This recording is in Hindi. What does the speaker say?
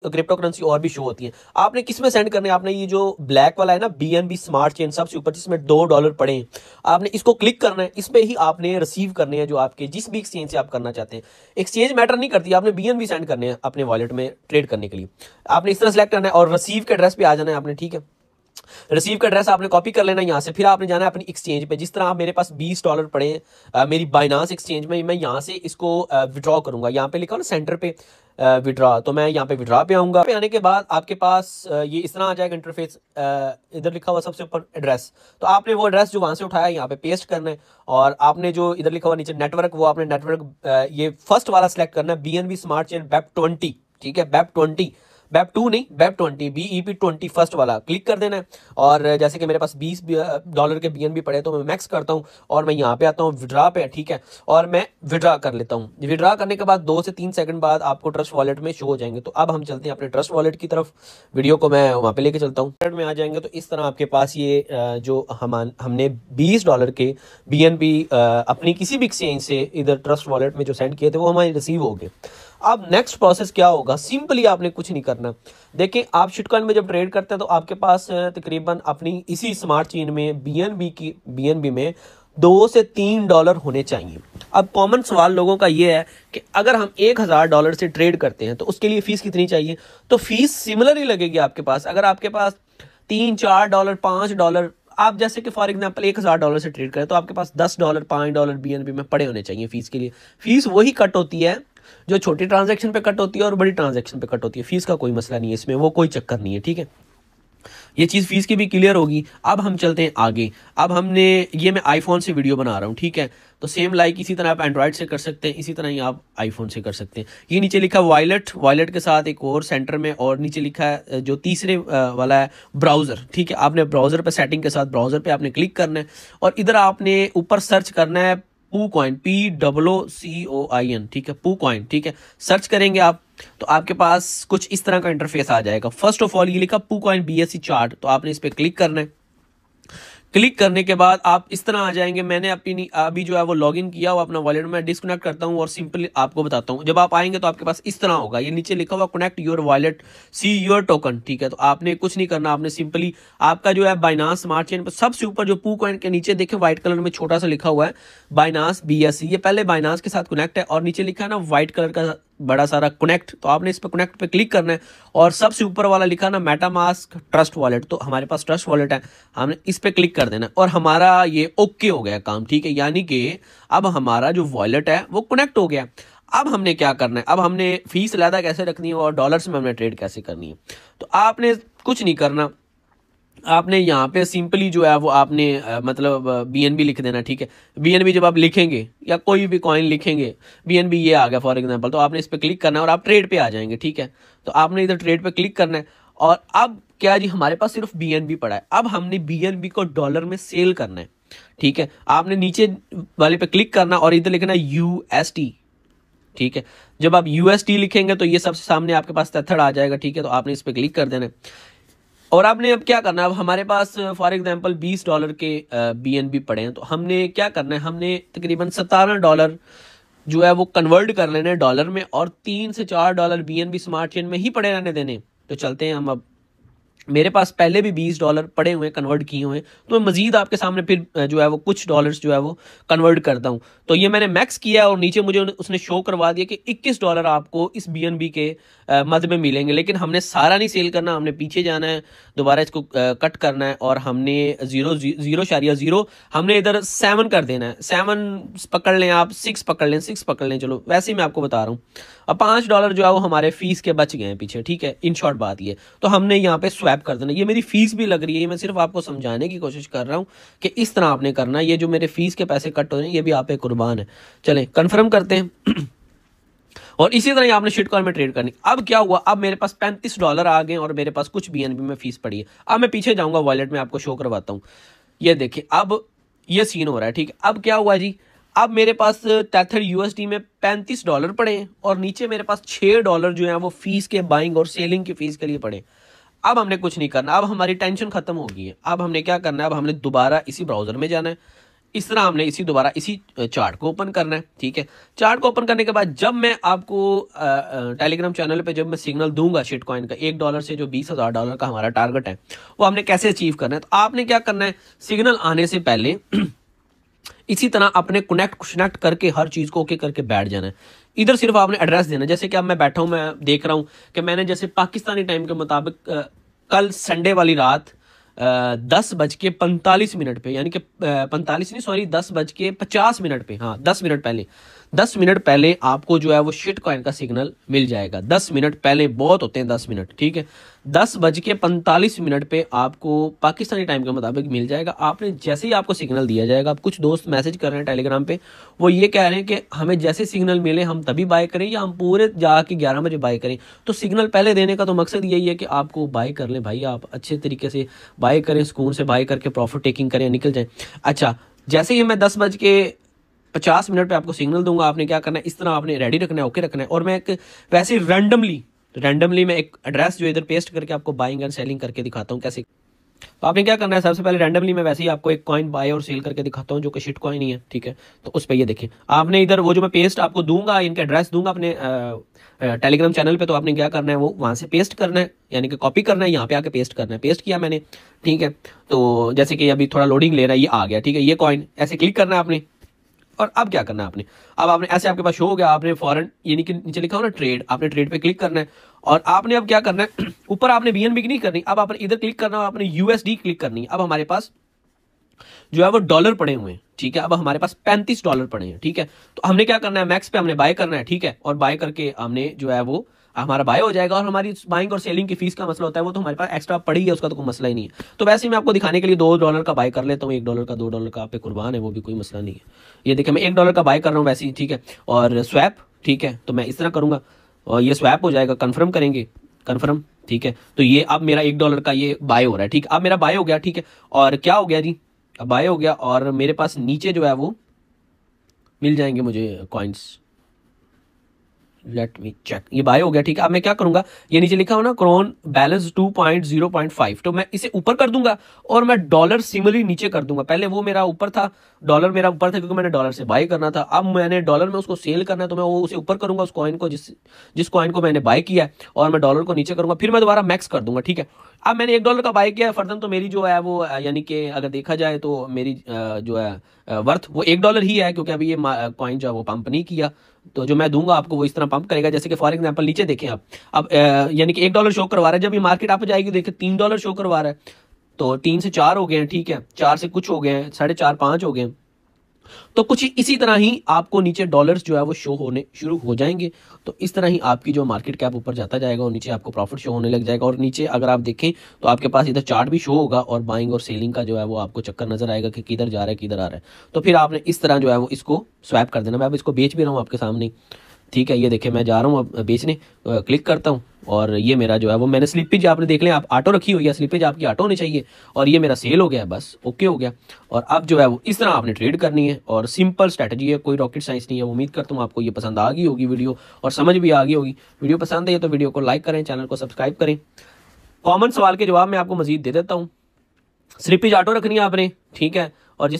क्रिप्टो करेंसी और भी शो होती है। आपने किस में सेंड करने, आपने ये जो ब्लैक वाला है ना BNB स्मार्ट चेन सबसे ऊपर जिसमें $2 पड़े हैं, आपने इसको क्लिक करना है। इस पे ही आपने रिसीव करने हैं जो आपके जिस भी एक्सचेंज से आप करना चाहते हैं। एक्सचेंज मैटर नहीं करती, आपने BNB सेंड करने हैं अपने वॉलेट में ट्रेड करने के लिए। आपने इस तरह सेलेक्ट करना है और रिसीव के एड्रेस पे आ जाना है आपने, ठीक है। रिसीव का एड्रेस आपने कॉपी कर लेना यहाँ से, फिर आपने जाना है अपनी एक्सचेंज पे। जिस तरह आप मेरे पास $20 पड़े हैं मेरी बाइनांस एक्सचेंज में, मैं यहाँ से इसको विड्रॉ करूंगा। यहाँ पे लिखा हो ना सेंटर पे विड्रॉ, तो मैं यहाँ पे विड्रॉ पे आऊंगा। पे आने के बाद आपके पास ये इस तरह आ जाएगा इंटरफेस। इधर लिखा हुआ सबसे ऊपर एड्रेस, तो आपने वो एड्रेस जो वहाँ से उठाया यहाँ पे पेस्ट करना है। और आपने जो इधर लिखा हुआ नीचे नेटवर्क, वो आपने नेटवर्क ये फर्स्ट वाला सिलेक्ट करना है, BNB स्मार्ट चेन BEP20, ठीक है। BEP20, BEP2 नहीं, BEP20, BEP20 फर्स्ट वाला क्लिक कर देना है। और जैसे कि मेरे पास $20 के BNB पड़े, तो मैं मैक्स करता हूँ और मैं यहाँ पे आता हूँ विड्रा पे, ठीक है। और मैं विड्रा कर लेता हूँ। विड्रा करने के बाद 2 से 3 सेकंड बाद आपको ट्रस्ट वॉलेट में शो हो जाएंगे। तो अब हम चलते हैं अपने ट्रस्ट वॉलेट की तरफ। वीडियो को मैं वहाँ पे लेके चलता हूँ। वॉलेट में आ जाएंगे तो इस तरह आपके पास ये जो हमने $20 के BNB अपनी किसी भी एक्सचेंज से इधर ट्रस्ट वॉलेट में जो सेंड किए थे वो हमारे रिसीव हो गए। अब नेक्स्ट प्रोसेस क्या होगा, सिंपली आपने कुछ नहीं करना। देखिए आप शिटकॉइन में जब ट्रेड करते हैं तो आपके पास तकरीबन अपनी इसी स्मार्ट चेन में BNB में $2 से $3 होने चाहिए। अब कॉमन सवाल लोगों का ये है कि अगर हम $1000 से ट्रेड करते हैं तो उसके लिए फीस कितनी चाहिए, तो फीस सिमिलर ही लगेगी आपके पास। अगर आपके पास $3-4 $5, आप जैसे कि फॉर एग्जांपल $1000 से ट्रेड करें तो आपके पास $10 $5 BNB में पड़े होने चाहिए फीस के लिए। फीस वही कट होती है जो छोटी ट्रांजैक्शन पे कट होती है और बड़ी ट्रांजैक्शन पे कट होती है। फीस का कोई मसला नहीं है इसमें, वो कोई चक्कर नहीं है, ठीक है। ये चीज़ फीस की भी क्लियर होगी। अब हम चलते हैं आगे। अब हमने ये मैं आईफोन से वीडियो बना रहा हूँ, ठीक है। तो सेम लाइक इसी तरह आप एंड्रॉइड से कर सकते हैं, इसी तरह ही आप आईफोन से कर सकते हैं। ये नीचे लिखा वॉलेट के साथ एक और सेंटर में, और नीचे लिखा है जो तीसरे वाला है ब्राउज़र, ठीक है। आपने ब्राउज़र पे सेटिंग के साथ ब्राउज़र पे आपने क्लिक करना है और इधर आपने ऊपर सर्च करना है PooCoin, POOCOIN, ठीक है। PooCoin, ठीक है। सर्च करेंगे आप तो आपके पास कुछ इस तरह का इंटरफेस आ जाएगा। फर्स्ट ऑफ ऑल ये लिखा PooCoin BSC चार्ट, तो आपने इस पर क्लिक करना है। क्लिक करने के बाद आप इस तरह आ जाएंगे। मैंने अपनी अभी जो है वो लॉगिन किया हुआ अपना वॉलेट में, डिस्कनेक्ट करता हूँ और सिंपली आपको बताता हूँ। जब आप आएंगे तो आपके पास इस तरह होगा, ये नीचे लिखा हुआ connect your wallet, see your token, ठीक है। तो आपने कुछ नहीं करना, आपने सिंपली आपका जो है बाइनांस स्मार्ट चेन पर सबसे ऊपर जो PooCoin के नीचे देखे व्हाइट कलर में छोटा सा लिखा हुआ है बाइनांस BSC, ये पहले बाइनांस के साथ कनेक्ट है और नीचे लिखा है ना व्हाइट कलर का बड़ा सारा कनेक्ट, तो आपने इस पर कनेक्ट पे क्लिक करना है। और सबसे ऊपर वाला लिखा ना मेटामास्क ट्रस्ट वॉलेट, तो हमारे पास ट्रस्ट वॉलेट है, हमने इस पे क्लिक कर देना और हमारा ये ओके हो गया काम, ठीक है। यानी कि अब हमारा जो वॉलेट है वो कनेक्ट हो गया। अब हमने क्या करना है, अब हमने फीस अलहदा कैसे रखनी है और डॉलर्स में हमने ट्रेड कैसे करनी है। तो आपने कुछ नहीं करना, आपने यहाँ पे सिंपली जो है वो आपने मतलब BNB लिख देना, ठीक है। BNB जब आप लिखेंगे या कोई भी कॉइन लिखेंगे, BNB ये आ गया फॉर एग्जांपल, तो आपने इस पर क्लिक करना है और आप ट्रेड पे आ जाएंगे, ठीक है। तो आपने इधर ट्रेड पे क्लिक करना है और अब क्या जी, हमारे पास सिर्फ BNB पड़ा है। अब हमने BNB को डॉलर में सेल करना है, ठीक है। आपने नीचे वाले पे क्लिक करना और इधर लिखना USD, ठीक है। जब आप USD लिखेंगे तो ये सबसे सामने आपके पास मेथड आ जाएगा, ठीक है। तो आपने इस पर क्लिक कर देना है और आपने अब क्या करना है, अब हमारे पास फॉर एग्जांपल $20 के BNB पड़े हैं, तो हमने क्या करना है, हमने तकरीबन $17 जो है वो कन्वर्ट कर लेने डॉलर में और $3 से $4 BNB स्मार्ट चेन में ही पड़े रहने देने। तो चलते हैं हम। अब मेरे पास पहले भी $20 पड़े हुए कन्वर्ट किए हुए हैं, तो मैं मजीद आपके सामने फिर जो है वो कुछ डॉलर्स जो है वो कन्वर्ट करता हूं। तो ये मैंने मैक्स किया और नीचे मुझे उसने शो करवा दिया कि $21 आपको इस BNB के मद में मिलेंगे। लेकिन हमने सारा नहीं सेल करना, हमने पीछे जाना है, दोबारा इसको कट करना है और हमने 0.0 हमने इधर 7 कर देना है। 7 पकड़ लें आप, 6 पकड़ लें, 6 पकड़ लें, चलो वैसे ही मैं आपको बता रहा हूँ। अब $5 जो है वो हमारे फीस के बच गए हैं पीछे, ठीक है। इन शॉर्ट बात ये, तो हमने यहाँ पे स्वैप कर देना। ये मेरी फीस भी लग रही है, मैं सिर्फ आपको समझाने की कोशिश कर रहा हूँ कि इस तरह आपने करना। ये जो मेरे फीस के पैसे कट हो रहे हैं ये भी आप पे कुर्बान है। चलें कंफर्म करते हैं और इसी तरह आपने शिटकॉइन में ट्रेड करनी। अब क्या हुआ, अब मेरे पास $35 आ गए और मेरे पास कुछ BNB में फीस पड़ी है। अब मैं पीछे जाऊंगा वॉलेट में, आपको शो करवाता हूँ। ये देखिए अब ये सीन हो रहा है, ठीक है। अब क्या हुआ जी, अब मेरे पास Tether USD में $35 पड़े हैं और नीचे मेरे पास $6 जो है वो फीस के बाइंग और सेलिंग की फीस के लिए पड़े। अब हमने कुछ नहीं करना, अब हमारी टेंशन खत्म हो गई है। अब हमने क्या करना है, अब हमने दोबारा इसी ब्राउजर में जाना है, इस तरह हमने दोबारा इसी चार्ट को ओपन करना है, ठीक है। चार्ट को ओपन करने के बाद जब मैं आपको टेलीग्राम चैनल पे जब मैं सिग्नल दूंगा शिट कॉइन का $1 से जो $20,000 का हमारा टारगेट है वो हमने कैसे अचीव करना है, तो आपने क्या करना है, सिग्नल आने से पहले इसी तरह अपने कनेक्ट करके हर चीज को ओके करके बैठ जाना है। इधर सिर्फ आपने एड्रेस देना है। जैसे कि अब मैं बैठा हूं, मैं देख रहा हूं कि मैंने जैसे पाकिस्तानी टाइम के मुताबिक कल संडे वाली रात 10:45 पे, यानी कि 45 नहीं सॉरी 10:50 पे, हाँ 10 मिनट पहले आपको जो है वो शिट कॉइन का सिग्नल मिल जाएगा। 10 मिनट पहले बहुत होते हैं 10 मिनट, ठीक है। 10:45 पे आपको पाकिस्तानी टाइम के मुताबिक मिल जाएगा। आपने जैसे ही आपको सिग्नल दिया जाएगा, अब कुछ दोस्त मैसेज कर रहे हैं टेलीग्राम पे, वो ये कह रहे हैं कि हमें जैसे सिग्नल मिले हम तभी बाय करें या हम पूरे जाके 11 बजे बाय करें। तो सिग्नल पहले देने का तो मकसद यही है कि आपको बाय कर लें भाई, आप अच्छे तरीके से बाय करें, सुकून से बाय करके प्रॉफिट टेकिंग करें, निकल जाए। अच्छा, जैसे ही मैं 10:50 पे आपको सिग्नल दूंगा, आपने क्या करना है, इस तरह आपने रेडी रखना है, ओके रखना है। और मैं एक वैसे रैंडमली मैं एक एड्रेस जो इधर पेस्ट करके आपको बाइंग एंड सेलिंग करके दिखाता हूँ कैसे। तो आपने क्या करना है, सबसे पहले रैंडमली मैं वैसे ही आपको एक कॉइन बाय और सेल करके दिखाता हूँ जो कि शिट कॉइन ही है, ठीक है। तो उस पर ये देखिए, आपने इधर वो जो मैं पेस्ट आपको दूंगा, इनका एड्रेस दूंगा अपने टेलीग्राम चैनल पे, तो आपने क्या करना है, वो वहां से पेस्ट करना है, यानी कि कॉपी करना है, यहाँ पे आके पेस्ट करना है। पेस्ट किया मैंने, ठीक है। तो जैसे कि अभी थोड़ा लोडिंग ले रहा है, ये आ गया, ठीक है। ये कॉइन ऐसे क्लिक करना है आपने, और अब क्या करना है आपने, अब आपने ऐसे आपके पास शो हो गया, आपने फॉरन यानी कि नीचे लिखा हो ना ट्रेड, आपने ट्रेड पे क्लिक करना है। और आपने अब क्या करना है, ऊपर आपने बीएनबी की नहीं करनी, अब आपने इधर क्लिक करना है, आपने यूएसडी क्लिक करनी है। अब हमारे पास जो है वो डॉलर पड़े हुए हैं, ठीक है। अब हमारे पास $35 पड़े हैं, ठीक है। तो हमने क्या करना है, मैक्स पे हमने बाय करना है, ठीक है। और बाय करके हमने जो है वो हमारा बाय हो जाएगा। और हमारी बाइंग और सेलिंग की फीस का मसला होता है, वो तो हमारे पास एक्स्ट्रा पड़ी है, उसका तो कोई मसला ही नहीं है। तो वैसे ही मैं आपको दिखाने के लिए $2 का बाय कर लेता हूँ, $1 का $2 का आप पे कुर्बान है, वो भी कोई मसला नहीं है। ये देखिए मैं $1 का बाय कर रहा हूँ वैसे ही, ठीक है। और स्वैप, ठीक है, तो मैं इस तरह करूंगा और ये स्वैप हो जाएगा, कन्फर्म करेंगे, कन्फर्म, ठीक है। तो ये अब मेरा $1 का ये बाय हो रहा है, ठीक है। अब मेरा बाय हो गया, ठीक है। और क्या हो गया जी, अब बाय हो गया और मेरे पास नीचे जो है वो मिल जाएंगे मुझे कॉइन्स। लेट मी चेक, ये बाय हो गया, ठीक है। अब मैं क्या करूंगा, ये नीचे लिखा हो ना क्रोन बैलेंस 2.0.5, तो मैं इसे ऊपर कर दूंगा और मैं डॉलर सिमिलरली नीचे कर दूंगा। पहले वो मेरा ऊपर था, डॉलर मेरा ऊपर था क्योंकि मैंने डॉलर से बाय करना था। अब मैंने डॉलर में उसको सेल करना है, तो मैं वो उसे ऊपर करूंगा उस कॉइन को, जिस कॉइन को मैंने बाय किया है, और मैं डॉलर को नीचे करूंगा, फिर मैं दोबारा मैक्स कर दूंगा, ठीक है। अब मैंने $1 का बाय किया है फर्दन, तो मेरी जो है वो यानी कि अगर देखा जाए तो मेरी जो है वर्थ वो $1 ही है, क्योंकि अभी ये कॉइन जो है वो पंप नहीं किया। तो जो मैं दूंगा आपको वो इस तरह पंप करेगा, जैसे कि फॉर एग्जांपल नीचे देखें आप, अब यानी कि $1 शो करवा रहा है, जब ये मार्केट आप जाएगी देखिए $3 शो करवा रहा है, तो 3 से 4 हो गए हैं, ठीक है, 4 से कुछ हो गए हैं, 4.5 5 हो गए हैं। तो कुछ इसी तरह ही आपको नीचे डॉलर्स जो है वो शो होने शुरू हो जाएंगे। तो इस तरह ही आपकी जो मार्केट कैप ऊपर जाता जाएगा और नीचे आपको प्रॉफिट शो होने लग जाएगा। और नीचे अगर आप देखें तो आपके पास इधर चार्ट भी शो होगा और बाइंग और सेलिंग का जो है वो आपको चक्कर नजर आएगा कि किधर जा रहा है किधर आ रहा है। तो फिर आपने इस तरह जो है वो इसको स्वैप कर देना। मैं अब इसको बेच भी रहा हूँ आपके सामने, ठीक है। ये देखिए मैं जा रहा हूँ अब बेचने, क्लिक करता हूँ और ये मेरा जो है वो मैंने स्लिपेज आपने देख लें, आप ऑटो रखी हुई है, स्लिपेज आपकी ऑटो होनी चाहिए, और ये मेरा सेल हो गया, बस ओके हो गया। और अब जो है वो इस तरह आपने ट्रेड करनी है और सिंपल स्ट्रैटेजी है, कोई रॉकेट साइंस नहीं है। उम्मीद करता हूँ आपको ये पसंद आ गई होगी वीडियो और समझ भी आ गई होगी। वीडियो पसंद है तो वीडियो को लाइक करें, चैनल को सब्सक्राइब करें। कॉमन सवाल के जवाब मैं आपको मजीद दे देता हूँ। स्लिपेज ऑटो रखनी है आपने, ठीक है। और जिस